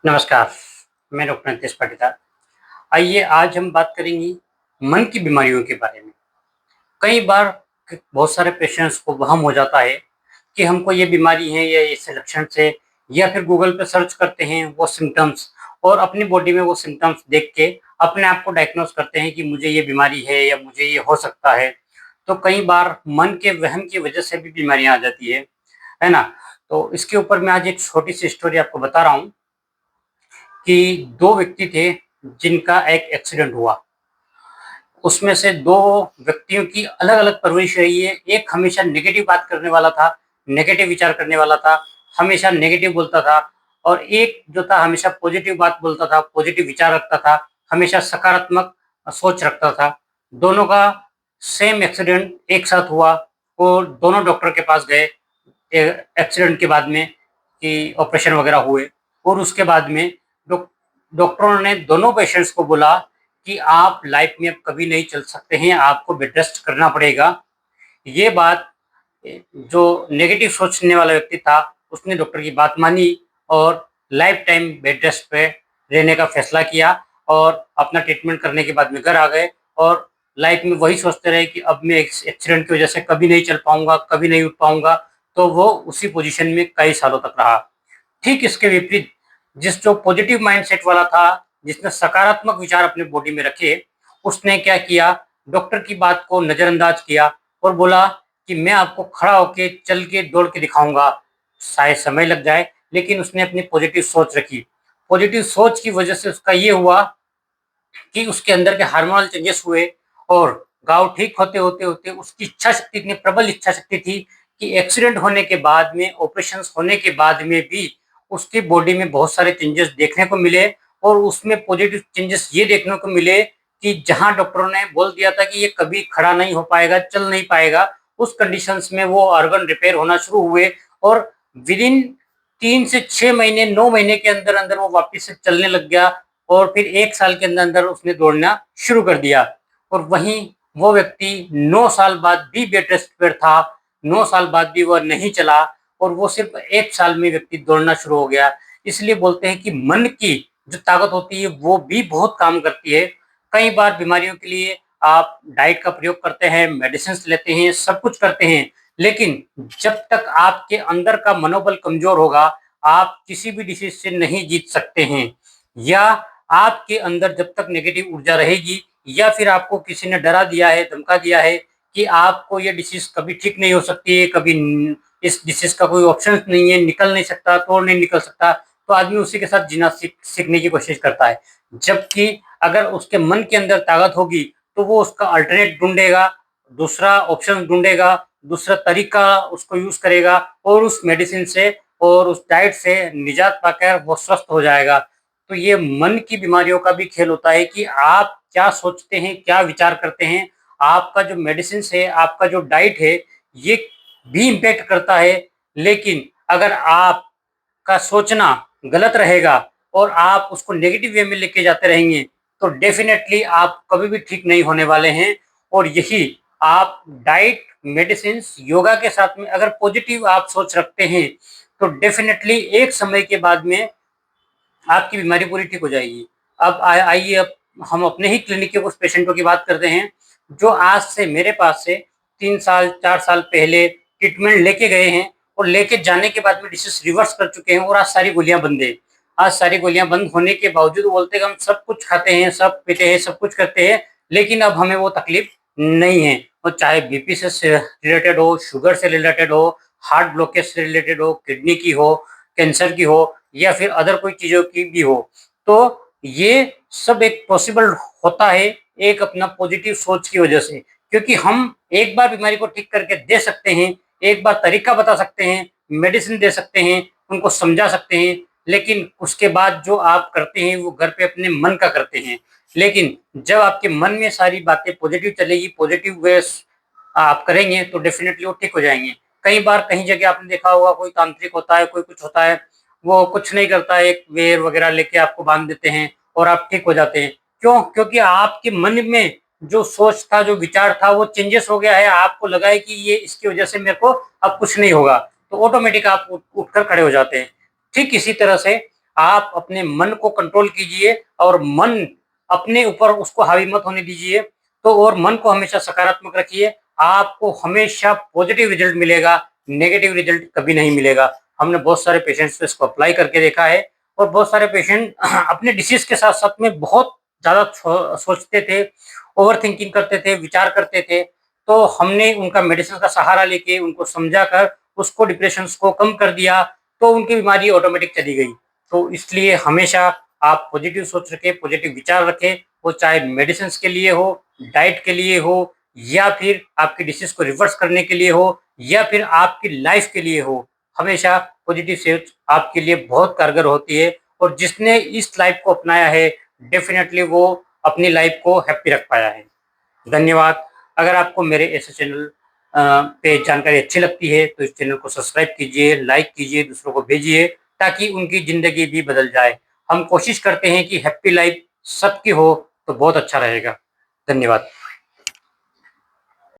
नमस्कार, मैं डॉक्टर नितेश पाटीदार। आइए आज हम बात करेंगे मन की बीमारियों के बारे में। कई बार बहुत सारे पेशेंट्स को वहम हो जाता है कि हमको ये बीमारी है या ऐसे लक्षण से, या फिर गूगल पे सर्च करते हैं वो सिम्पटम्स और अपनी बॉडी में वो सिम्पटम्स देख के अपने आप को डायग्नोस करते हैं कि मुझे ये बीमारी है या मुझे ये हो सकता है। तो कई बार मन के वहम की वजह से भी बीमारियाँ आ जाती है ना? तो इसके ऊपर मैं आज एक छोटी-सी स्टोरी आपको बता रहा हूँ कि 2 व्यक्ति थे जिनका एक एक्सीडेंट हुआ। उसमें से 2 व्यक्तियों की अलग-अलग परवरिश रही है। एक हमेशा नेगेटिव बात करने वाला था, नेगेटिव विचार करने वाला था, हमेशा नेगेटिव बोलता था, और एक जो था हमेशा पॉजिटिव बात बोलता था, पॉजिटिव विचार रखता था, हमेशा सकारात्मक सोच रखता था। दोनों का सेम एक्सीडेंट एक साथ हुआ और दोनों डॉक्टर के पास गए एक्सीडेंट के बाद में कि ऑपरेशन वगैरह हुए, और उसके बाद में डॉक्टरों ने दोनों पेशेंट्स को बोला कि आप लाइफ में अब कभी नहीं चल सकते हैं, आपको बेड रेस्ट करना पड़ेगा। ये बात जो नेगेटिव सोचने वाला व्यक्ति था, उसने डॉक्टर की बात मानी और लाइफ टाइम बेड रेस्ट पे रहने का फैसला किया और अपना ट्रीटमेंट करने के बाद में घर आ गए और लाइफ में वही सोचते रहे कि अब मैं इस एक्सीडेंट की वजह से कभी नहीं चल पाऊँगा, कभी नहीं उठ पाऊँगा, तो वो उसी पोज़ीशन में कई सालों तक रहा। ठीक इसके विपरीत जो पॉजिटिव माइंडसेट वाला था, जिसने सकारात्मक विचार अपने बॉडी में रखे, उसने क्या किया, डॉक्टर की बात को नज़रअंदाज किया और बोला कि मैं आपको खड़ा होके, चल के, दौड़ के दिखाऊँगा। शायद समय लग जाए, लेकिन उसने अपनी पॉजिटिव सोच रखी। पॉजिटिव सोच की वजह से उसका ये हुआ कि उसके अंदर के हार्मोनल चेंजेस हुए और घाव ठीक होते-होते उसकी इच्छा शक्ति, इतनी प्रबल इच्छा शक्ति थी कि एक्सीडेंट होने के बाद में, ऑपरेशंस होने के बाद में भी उसकी बॉडी में बहुत सारे चेंजेस देखने को मिले और उसमें पॉजिटिव चेंजेस ये देखने को मिले कि जहाँ डॉक्टरों ने बोल दिया था कि ये कभी खड़ा नहीं हो पाएगा, चल नहीं पाएगा, उस कंडीशंस में वो ऑर्गन रिपेयर होना शुरू हुए और विदिन 3 से 6 महीने, 9 महीने के अंदर-अंदर वो वापस से चलने लग गया और फिर 1 साल के अंदर-अंदर उसने दौड़ना शुरू कर दिया। और वहीं वो व्यक्ति 9 साल बाद भी बेड रेस्ट पर था, 9 साल बाद भी वह नहीं चला और वो सिर्फ़ 1 साल में व्यक्ति दौड़ना शुरू हो गया। इसलिए बोलते हैं कि मन की जो ताकत होती है वो भी बहुत काम करती है। कई बार बीमारियों के लिए आप डाइट का प्रयोग करते हैं, मेडिसिन्स लेते हैं, सब कुछ करते हैं, लेकिन जब तक आपके अंदर का मनोबल कमज़ोर होगा, आप किसी भी डिसीज़ से नहीं जीत सकते हैं। या आपके अंदर जब तक नेगेटिव ऊर्जा रहेगी या फिर आपको किसी ने डरा दिया है, धमका दिया है कि आपको ये डिसीज़ कभी ठीक नहीं हो सकती है, कभी इस डिसीज़ का कोई ऑप्शन नहीं है, निकल नहीं सकता, तोड़ नहीं निकल सकता, तो आदमी उसी के साथ जीना सीखने की कोशिश करता है। जबकि अगर उसके मन के अंदर ताकत होगी, तो वो उसका अल्टरनेट ढूँढेगा, दूसरा ऑप्शन ढूँढेगा, दूसरा तरीका उसको यूज़ करेगा और उस मेडिसिन से और उस डाइट से निजात पाकर वो स्वस्थ हो जाएगा। तो ये मन की बीमारियों का भी खेल होता है कि आप क्या सोचते हैं, क्या विचार करते हैं, आपका जो मेडिसिन्स है, आपका जो डाइट है, ये भी इम्पैक्ट करता है। लेकिन अगर आपका सोचना गलत रहेगा और आप उसको नेगेटिव वे में लेके जाते रहेंगे, तो डेफ़िनेटली आप कभी भी ठीक नहीं होने वाले हैं और यही आप डाइट, मेडिसिन्स, योगा के साथ में अगर पॉज़िटिव आप सोच रखते हैं, तो डेफ़िनेटली एक समय के बाद में आपकी बीमारी पूरी ठीक हो जाएगी। अब आइए अब हम अपने ही क्लिनिक के कुछ पेशेंटों की बात करते हैं, जो आज से मेरे पास से 3 साल, 4 साल पहले ट्रीटमेंट लेके गए हैं और लेके जाने के बाद में डिसीज़ रिवर्स कर चुके हैं और आज सारी गोलियाँ बंद है। आज सारी गोलियाँ बंद होने के बावजूद वो बोलते हैं कि हम सब कुछ खाते हैं, सब पीते हैं, सब कुछ करते हैं, लेकिन अब हमें वो तकलीफ नहीं है। और चाहे बीपी से रिलेटेड हो, शुगर से रिलेटेड हो, हार्ट ब्लॉकेज से रिलेटेड हो, किडनी की हो, कैंसर की हो या फिर अदर कोई चीज़ों की भी हो। तो ये सब एक पॉसिबल होता है एक अपना पॉजिटिव सोच की वजह से। क्योंकि हम एक बार बीमारी को ठीक करके दे सकते हैं, एक बार तरीका बता सकते हैं, मेडिसिन दे सकते हैं, उनको समझा सकते हैं, लेकिन उसके बाद जो आप करते हैं वो घर पे अपने मन का करते हैं। लेकिन जब आपके मन में सारी बातें पॉजिटिव चलेगी, पॉजिटिव वेस आप करेंगे तो डेफ़िनेटली वो ठीक हो जाएँगे। कई बार कहीं जगह आपने देखा होगा कोई तांत्रिक होता है, कोई कुछ होता है, वो कुछ नहीं करता है, एक वेर वग़ैरह लेके आपको बाँध देते हैं और आप ठीक हो जाते हैं। क्यों? क्योंकि आपके मन में जो सोच था, जो विचार था वो चेंजेस हो गया है, आपको लगा है कि ये इसकी वज़ह से मेरे को अब कुछ नहीं होगा, तो ऑटोमेटिक आप उठकर खड़े हो जाते हैं। ठीक इसी तरह से आप अपने मन को कंट्रोल कीजिए और मन अपने ऊपर उसको हावी मत होने दीजिए। तो और मन को हमेशा सकारात्मक रखिए, आपको हमेशा पॉजिटिव रिजल्ट मिलेगा, नेगेटिव रिजल्ट कभी नहीं मिलेगा। हमने बहुत सारे पेशेंट्स पे इसको अप्लाई करके देखा है और बहुत सारे पेशेंट अपने डिसीज के साथ-साथ में बहुत ज़्यादा सोचते थे, ओवरथिंकिंग करते थे, विचार करते थे। तो हमने उनका मेडिसिन का सहारा लेके उनको समझाकर उसको डिप्रेशंस को कम कर दिया, तो उनकी बीमारी ऑटोमेटिक चली गई। तो इसलिए हमेशा आप पॉजिटिव सोच रखें, पॉजिटिव विचार रखें, वो चाहे मेडिसिन के लिए हो, डाइट के लिए हो या फिर आपकी डिसीज को रिवर्स करने के लिए हो या फिर आपकी लाइफ के लिए हो। हमेशा पॉजिटिव सोच आपके लिए बहुत कारगर होती है और जिसने इस लाइफ को अपनाया है, डेफिनिटली वो अपनी लाइफ को हैप्पी रख पाया है। धन्यवाद। अगर आपको मेरे ऐसे चैनल पे जानकारी अच्छी लगती है तो इस चैनल को सब्सक्राइब कीजिए, लाइक कीजिए, दूसरों को भेजिए ताकि उनकी ज़िंदगी भी बदल जाए। हम कोशिश करते हैं कि हैप्पी लाइफ सबकी हो तो बहुत अच्छा रहेगा। धन्यवाद।